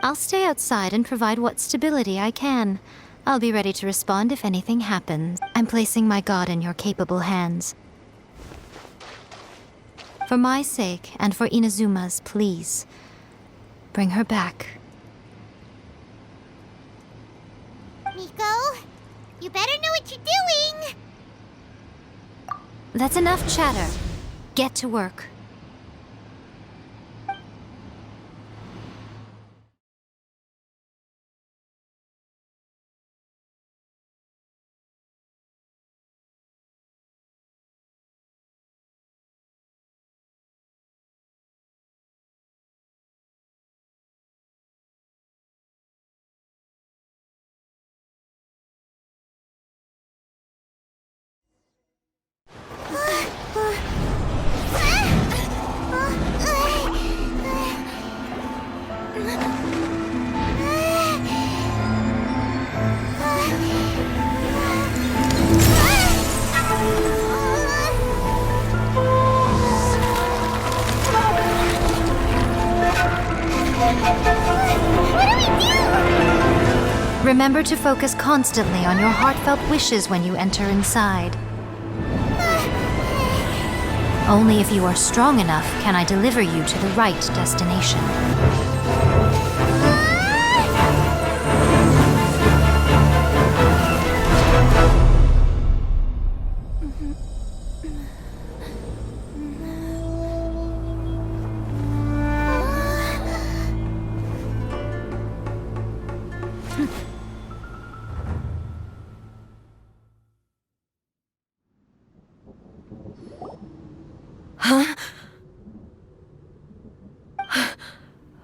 I'll stay outside and provide what stability I can. I'll be ready to respond if anything happens. I'm placing my god in your capable hands. For my sake, and for Inazuma's, please. Bring her back. Miko, you better know what you're doing! That's enough chatter. Get to work. Remember to focus constantly on your heartfelt wishes when you enter inside. Only if you are strong enough can I deliver you to the right destination. Huh?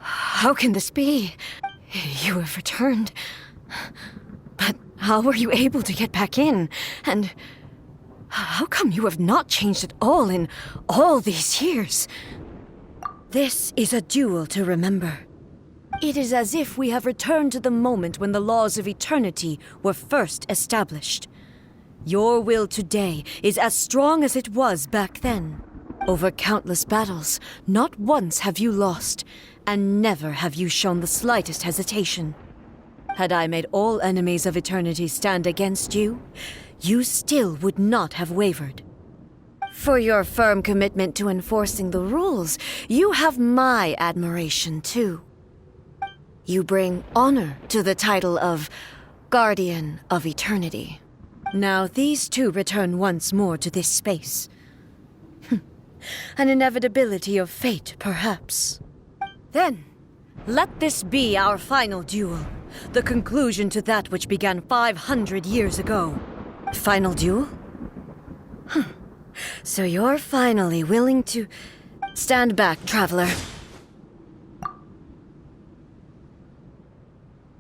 How can this be? You have returned. But how were you able to get back in? And how come you have not changed at all in all these years? This is a duel to remember. It is as if we have returned to the moment when the laws of eternity were first established. Your will today is as strong as it was back then. Over countless battles, not once have you lost, and never have you shown the slightest hesitation. Had I made all enemies of eternity stand against you, you still would not have wavered. For your firm commitment to enforcing the rules, you have my admiration too. You bring honor to the title of Guardian of Eternity. Now these two return once more to this space. An inevitability of fate, perhaps. Then, let this be our final duel. The conclusion to that which began 500 years ago. Final duel? So you're finally willing to... Stand back, traveler.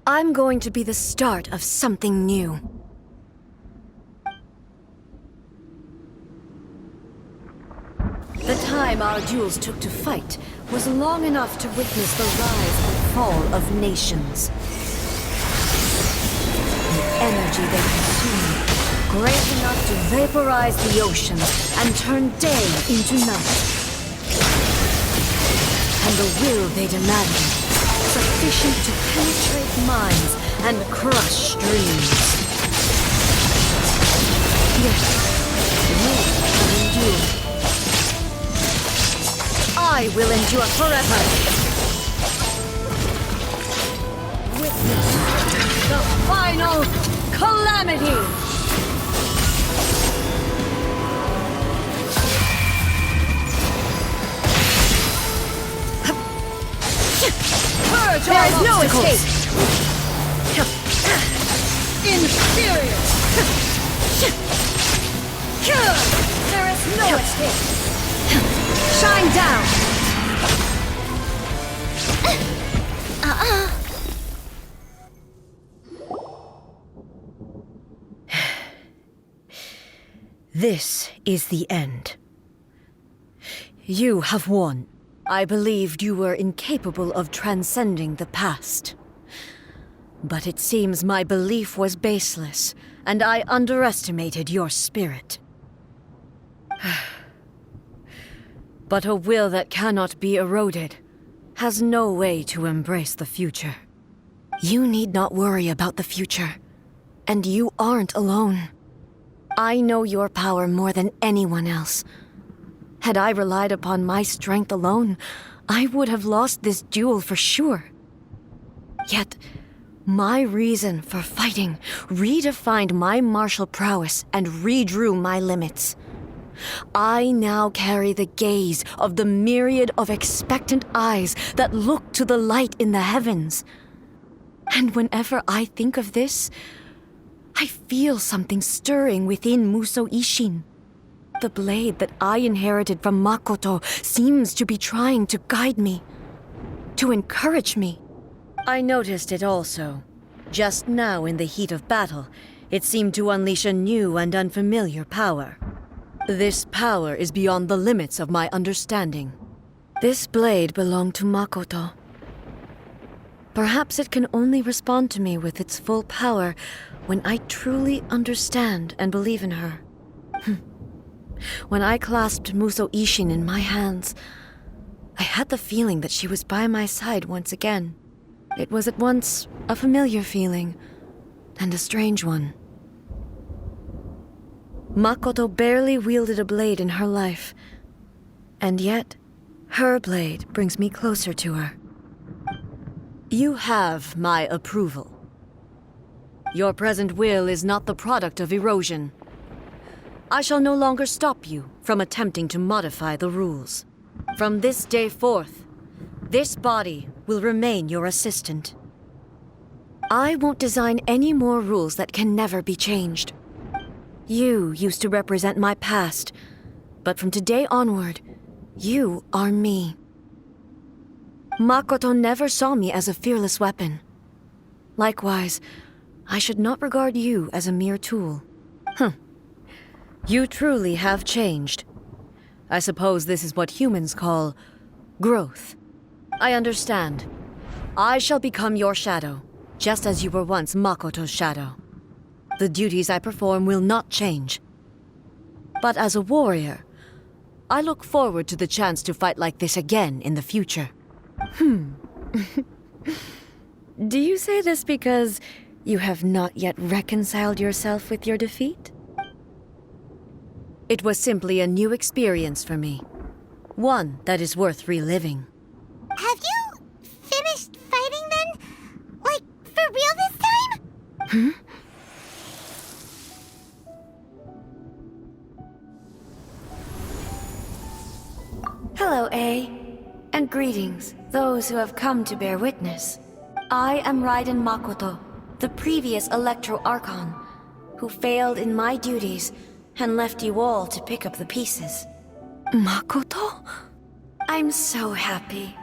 I'm going to be the start of something new. The time our duels took to fight was long enough to witness the rise and fall of nations. The energy they consumed, great enough to vaporize the oceans and turn day into night. And the will they demanded, sufficient to penetrate minds and crush dreams. Yet, we have endured. I will endure forever. Witness the final calamity. Purge there is no escape. Inferior. There is no escape. Shine down! This is the end. You have won. I believed you were incapable of transcending the past. But it seems my belief was baseless, and I underestimated your spirit. But a will that cannot be eroded has no way to embrace the future. You need not worry about the future. And you aren't alone. I know your power more than anyone else. Had I relied upon my strength alone, I would have lost this duel for sure. Yet, my reason for fighting redefined my martial prowess and redrew my limits. I now carry the gaze of the myriad of expectant eyes that look to the light in the heavens. And whenever I think of this, I feel something stirring within Musou Ishin. The blade that I inherited from Makoto seems to be trying to guide me, to encourage me. I noticed it also. Just now in the heat of battle, it seemed to unleash a new and unfamiliar power. This power is beyond the limits of my understanding. This blade belonged to Makoto. Perhaps it can only respond to me with its full power when I truly understand and believe in her. When I clasped Musou Ishin in my hands, I had the feeling that she was by my side once again. It was at once a familiar feeling and a strange one. Makoto barely wielded a blade in her life, and yet her blade brings me closer to her. You have my approval. Your present will is not the product of erosion. I shall no longer stop you from attempting to modify the rules. From this day forth, this body will remain your assistant. I won't design any more rules that can never be changed. You used to represent my past, but from today onward, you are me. Makoto never saw me as a fearless weapon. Likewise, I should not regard you as a mere tool. You truly have changed. I suppose this is what humans call growth. I understand. I shall become your shadow, just as you were once Makoto's shadow. The duties I perform will not change. But as a warrior, I look forward to the chance to fight like this again in the future. Do you say this because you have not yet reconciled yourself with your defeat? It was simply a new experience for me. One that is worth reliving. Have you finished fighting then? Like, for real this time? Hello, A. And greetings, those who have come to bear witness. I am Raiden Makoto, the previous Electro Archon, who failed in my duties and left you all to pick up the pieces. Makoto? I'm so happy.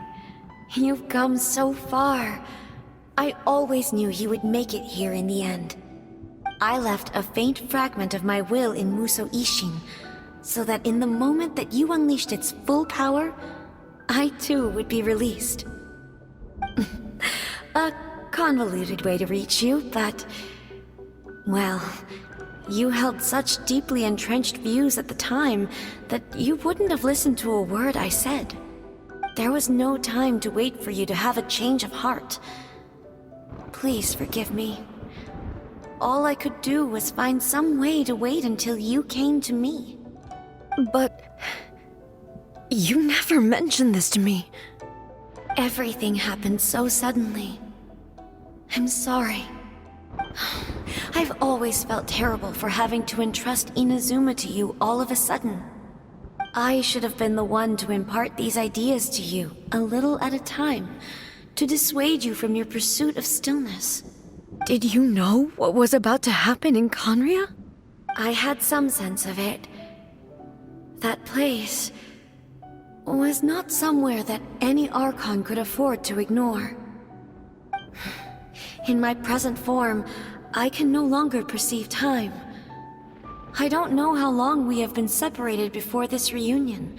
You've come so far. I always knew you would make it here in the end. I left a faint fragment of my will in Musou Ishin, so that in the moment that you unleashed its full power, I too would be released. A convoluted way to reach you, but... well, you held such deeply entrenched views at the time that you wouldn't have listened to a word I said. There was no time to wait for you to have a change of heart. Please forgive me. All I could do was find some way to wait until you came to me. But... you never mentioned this to me. Everything happened so suddenly. I'm sorry. I've always felt terrible for having to entrust Inazuma to you all of a sudden. I should have been the one to impart these ideas to you, a little at a time, to dissuade you from your pursuit of stillness. Did you know what was about to happen in Conria? I had some sense of it. That place was not somewhere that any Archon could afford to ignore. In my present form, I can no longer perceive time. I don't know how long we have been separated before this reunion,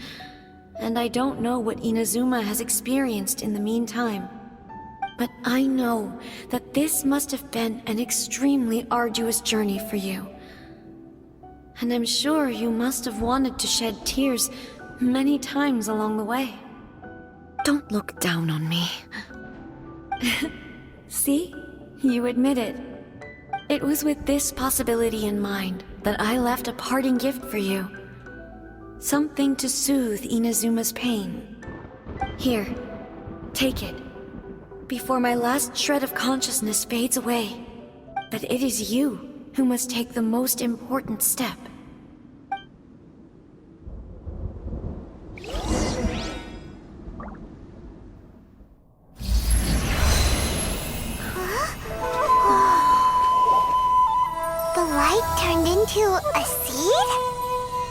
and I don't know what Inazuma has experienced in the meantime. But I know that this must have been an extremely arduous journey for you. And I'm sure you must have wanted to shed tears many times along the way. Don't look down on me. See? You admit it. It was with this possibility in mind that I left a parting gift for you. Something to soothe Inazuma's pain. Here, take it. Before my last shred of consciousness fades away. But it is you who must take the most important step. The light turned into a seed?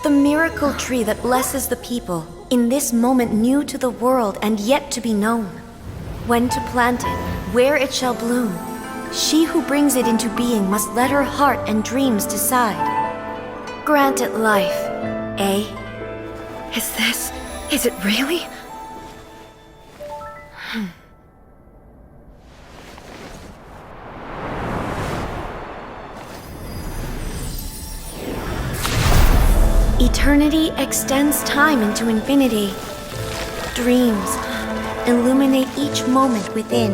The miracle tree that blesses the people, in this moment new to the world and yet to be known. When to plant it, where it shall bloom. She who brings it into being must let her heart and dreams decide. Grant it life, eh? Is it really? Eternity extends time into infinity. Dreams illuminate each moment within.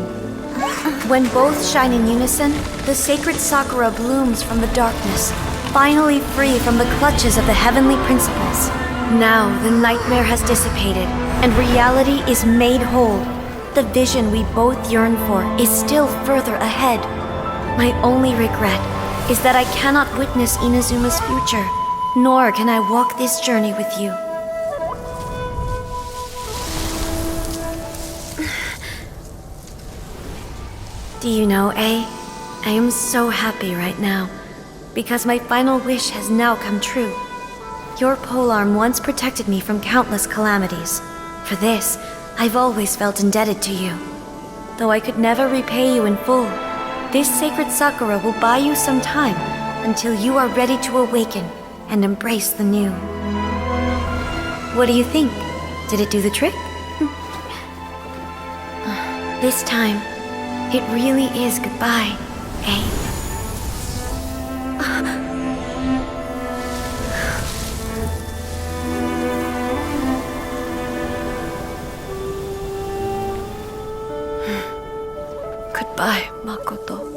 When both shine in unison, the sacred Sakura blooms from the darkness, finally free from the clutches of the heavenly principles. Now the nightmare has dissipated, and reality is made whole. The vision we both yearn for is still further ahead. My only regret is that I cannot witness Inazuma's future, nor can I walk this journey with you. Do you know, A? I am so happy right now, because my final wish has now come true. Your polearm once protected me from countless calamities. For this, I've always felt indebted to you. Though I could never repay you in full, this sacred Sakura will buy you some time until you are ready to awaken and embrace the new. What do you think? Did it do the trick? This time, it really is goodbye, eh? Goodbye, Makoto.